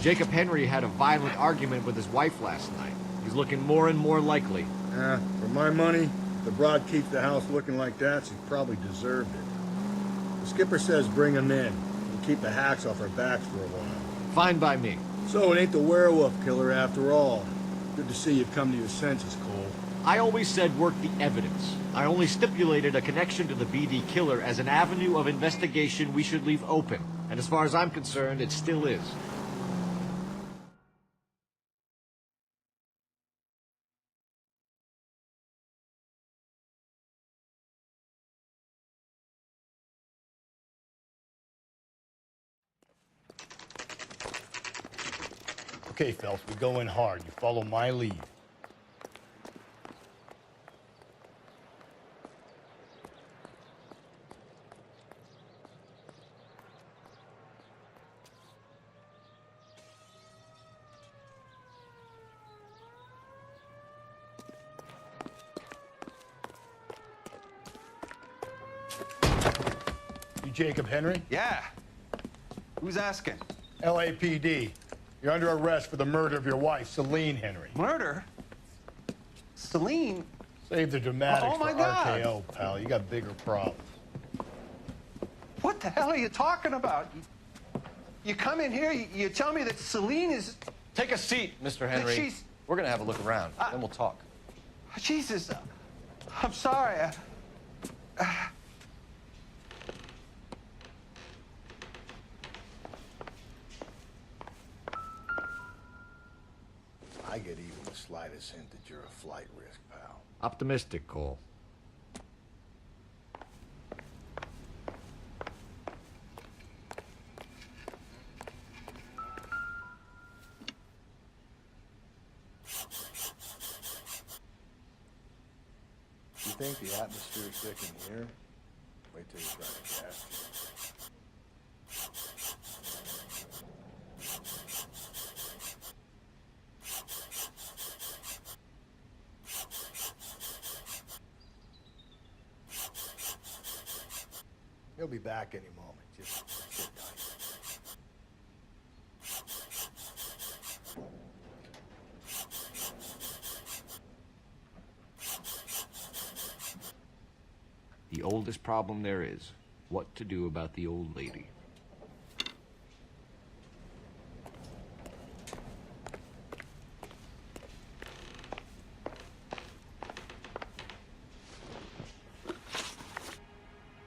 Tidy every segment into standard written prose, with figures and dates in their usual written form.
Jacob Henry had a violent argument with his wife last night. He's looking more and more likely. For my money, if the broad keeps the house looking like that, she probably deserved it. The skipper says bring him in and keep the hacks off our backs for a while. Fine by me. So it ain't the werewolf killer after all. Good to see you've come to your senses, Cole. I always said work the evidence. I only stipulated a connection to the BD killer as an avenue of investigation we should leave open. And as far as I'm concerned, it still is. Okay, Phelps, we go in hard. You follow my lead. You Jacob Henry? Yeah. Who's asking? LAPD. You're under arrest for the murder of your wife, Celine Henry. Murder? Celine? Save the dramatics Oh, my for God. RKO, pal. You got bigger problems. What the hell are you talking about? You come in here, you tell me that Celine is... Take a seat, Mr. Henry. she's- We're gonna have a look around, then we'll talk. Jesus, I'm sorry. I get even the slightest hint that you're a flight risk, pal. Optimistic, Cole. You think the atmosphere's thick in here? Wait till you try to gas it. He'll be back any moment. Just sit tight. The oldest problem there is, what to do about the old lady.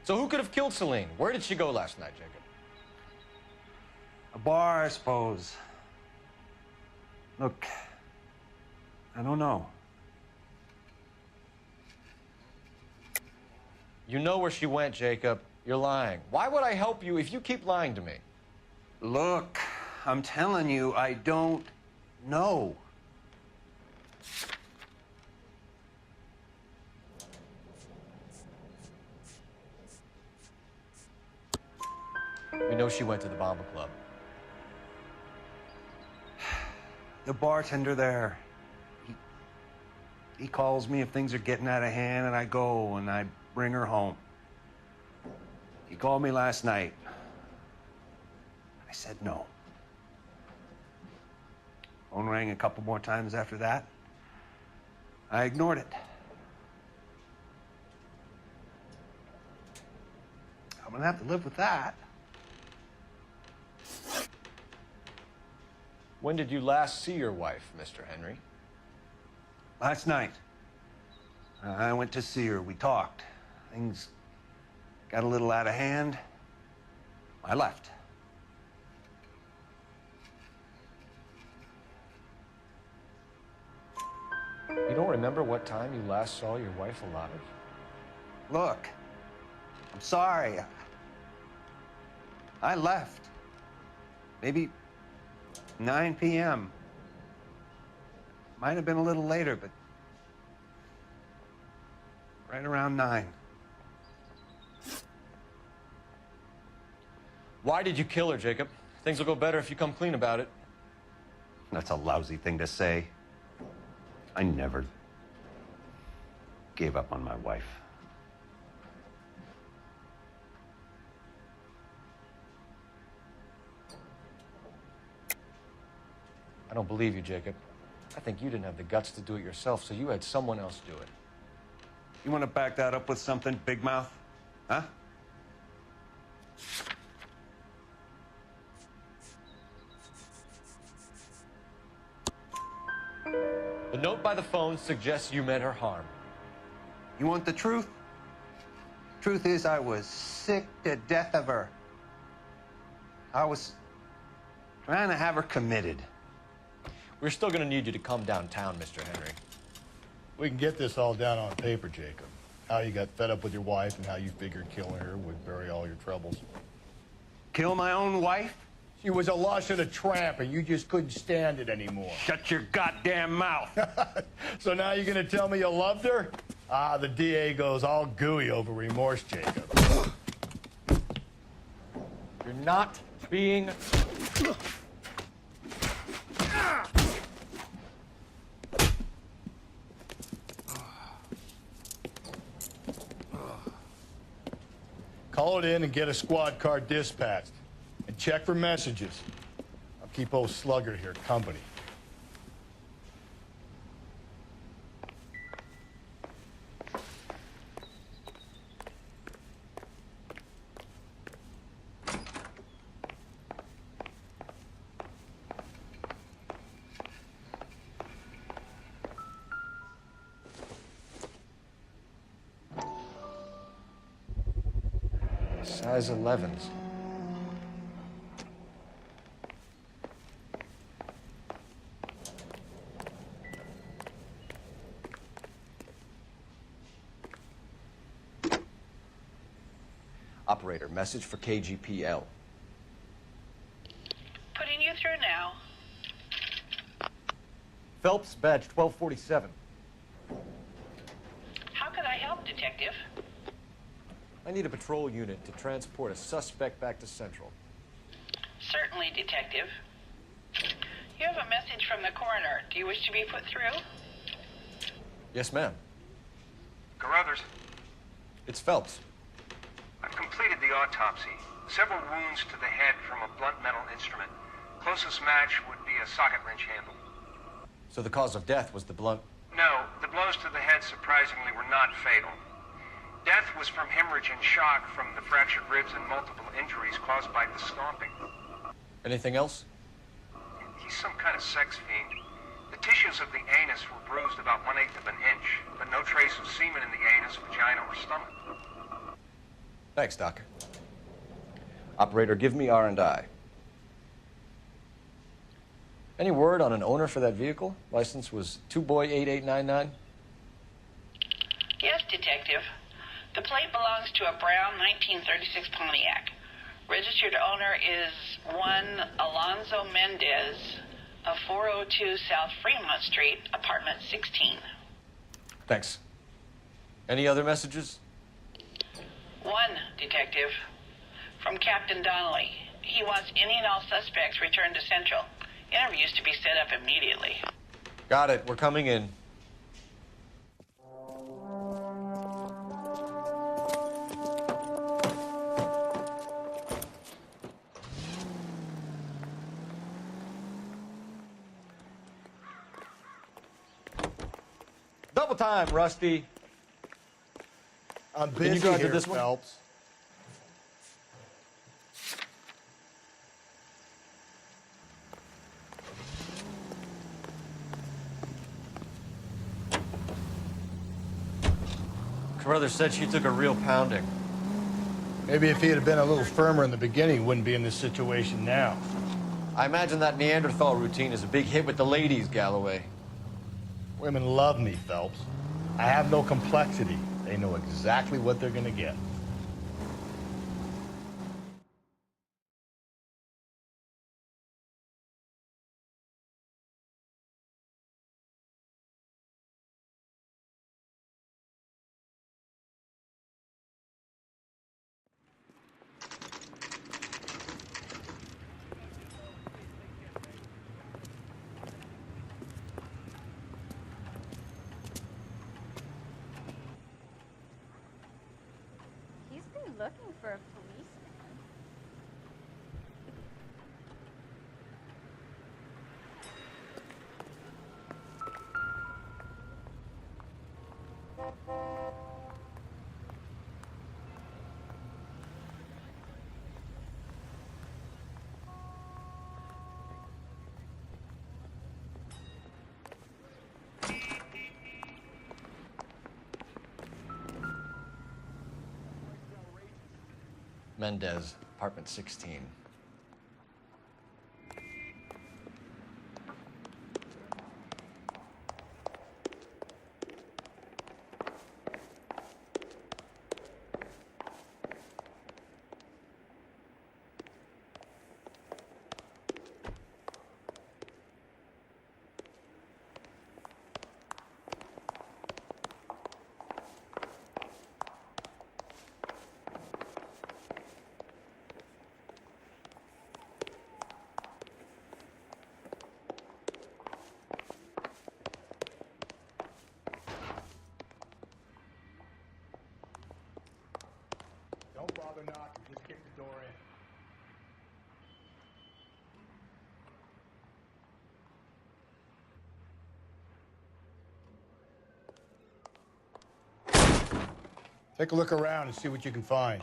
So who could have killed Celine? Where did she go last night, Jacob? A bar, I suppose. Look, I don't know. You know where she went, Jacob. You're lying. Why would I help you if you keep lying to me? Look, I'm telling you, I don't know. We know she went to the Bomber Club. The bartender there, he calls me if things are getting out of hand, and I go and I bring her home. He called me last night. I said no. Phone rang a couple more times after that. I ignored it. I'm gonna have to live with that. When did you last see your wife, Mr. Henry? Last night. I went to see her. We talked. Things got a little out of hand. I left. You don't remember what time you last saw your wife alive? Look, I'm sorry. I left. Maybe 9 p.m. Might have been a little later, but right around 9. Why did you kill her, Jacob? Things will go better if you come clean about it. That's a lousy thing to say. I never gave up on my wife. I don't believe you, Jacob. I think you didn't have the guts to do it yourself, so you had someone else do it. You want to back that up with something, Big Mouth? Huh? The note by the phone suggests you meant her harm. You want the truth? Truth is, I was sick to death of her. I was trying to have her committed. We're still gonna need you to come downtown, Mr. Henry. We can get this all down on paper, Jacob. How you got fed up with your wife and how you figured killing her would bury all your troubles. Kill my own wife? She was a lush and a tramp, and you just couldn't stand it anymore. Shut your goddamn mouth. So now you're gonna tell me you loved her? Ah, the DA goes all gooey over remorse, Jacob. You're not being... Call it in and get a squad car dispatched. And check for messages. I'll keep old Slugger here company. Size 11s. Operator, message for KGPL. Putting you through now. Phelps, badge 1247. How can I help, Detective? I need a patrol unit to transport a suspect back to Central. Certainly, Detective. You have a message from the coroner. Do you wish to be put through? Yes, ma'am. Carruthers, It's Phelps. I've completed the autopsy. Several wounds to the head from a blunt metal instrument. Closest match would be a socket wrench handle. So the cause of death was the blunt... No, the blows to the head surprisingly were not fatal. Death was from hemorrhage and shock from the fractured ribs and multiple injuries caused by the stomping. Anything else? He's some kind of sex fiend. The tissues of the anus were bruised about 1/8 of an inch, but no trace of semen in the anus, vagina, or stomach. Thanks, Doc. Operator, give me R&I. Any word on an owner for that vehicle? License was 2boy8899. Yes, Detective. The plate belongs to a brown 1936 Pontiac. Registered owner is one Alonzo Mendez of 402 South Fremont Street, apartment 16. Thanks. Any other messages? One, Detective. From Captain Donnelly. He wants any and all suspects returned to Central. Interviews to be set up immediately. Got it. We're coming in. Double time, Rusty. I'm you busy go into here, this one? Phelps. Carruthers said she took a real pounding. Maybe if he had been a little firmer in the beginning, he wouldn't be in this situation now. I imagine that Neanderthal routine is a big hit with the ladies, Galloway. Women love me, Phelps. I have no complexity. They know exactly what they're gonna get. He's been looking for a policeman. Mendez, apartment 16. Don't bother knocking, just kick the door in. Take a look around and see what you can find.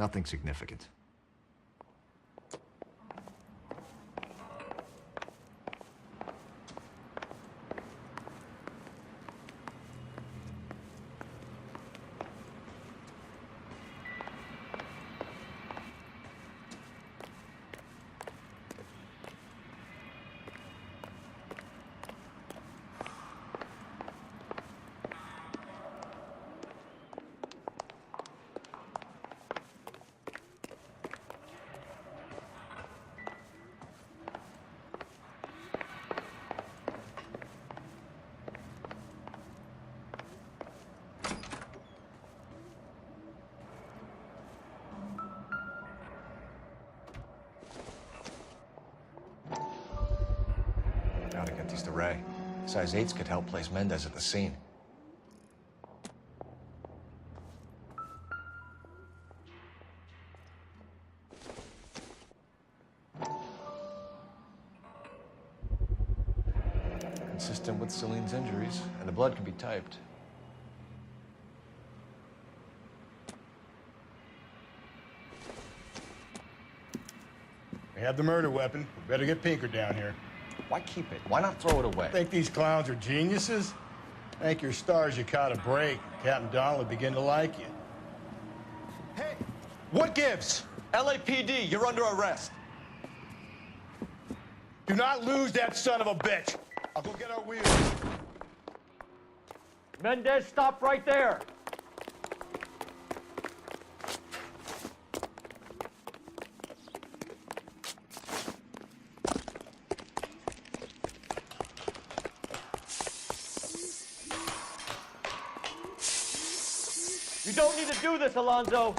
Nothing significant. Gotta get these to Ray. Size 8s could help place Mendez at the scene. Consistent with Celine's injuries, and the blood can be typed. We have the murder weapon. We better get Pinker down here. Why keep it? Why not throw it away? Think these clowns are geniuses? Thank your stars you caught a break. Captain Donald will begin to like you. Hey, what gives? LAPD, you're under arrest. Do not lose that son of a bitch. I'll go get our wheels. Mendez, stop right there. You don't need to do this, Alonzo.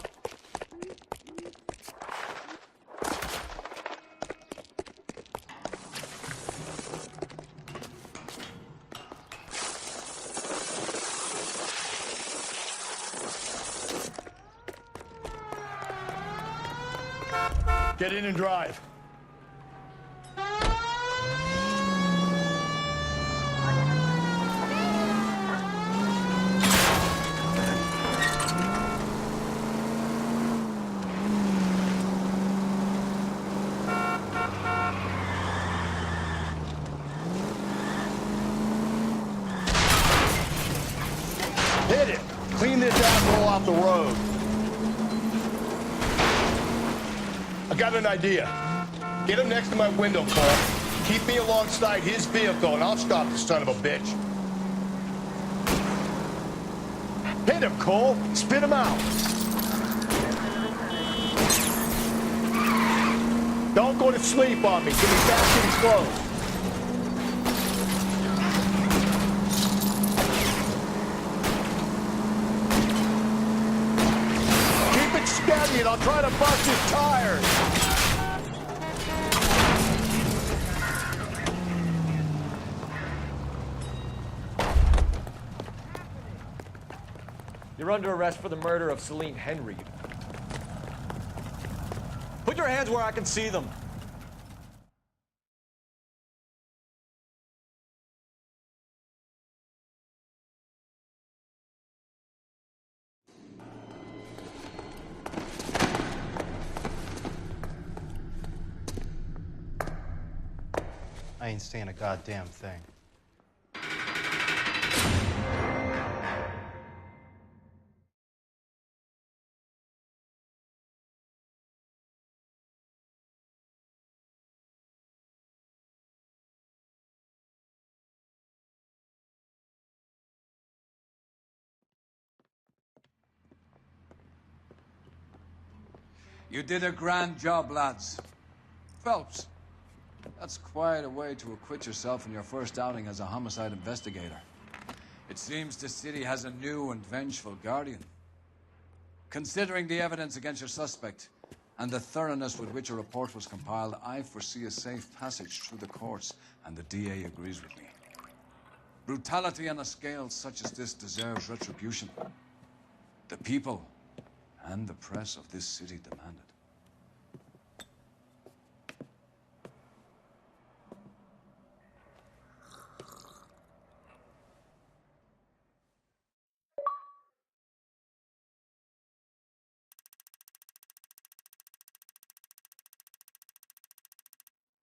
Get in and drive. Hit it! Clean this asshole off the road. I got an idea. Get him next to my window, Cole. Keep me alongside his vehicle, and I'll stop the son of a bitch. Hit him, Cole. Spit him out. Don't go to sleep on me. Give me fast and close. And I'll try to bust his tires. You're under arrest for the murder of Celine Henry. Put your hands where I can see them. I ain't saying a goddamn thing. You did a grand job, lads. Phelps, that's quite a way to acquit yourself in your first outing as a homicide investigator. It seems the city has a new and vengeful guardian. Considering the evidence against your suspect and the thoroughness with which a report was compiled, I foresee a safe passage through the courts, and the DA agrees with me. Brutality on a scale such as this deserves retribution. The people and the press of this city demand it.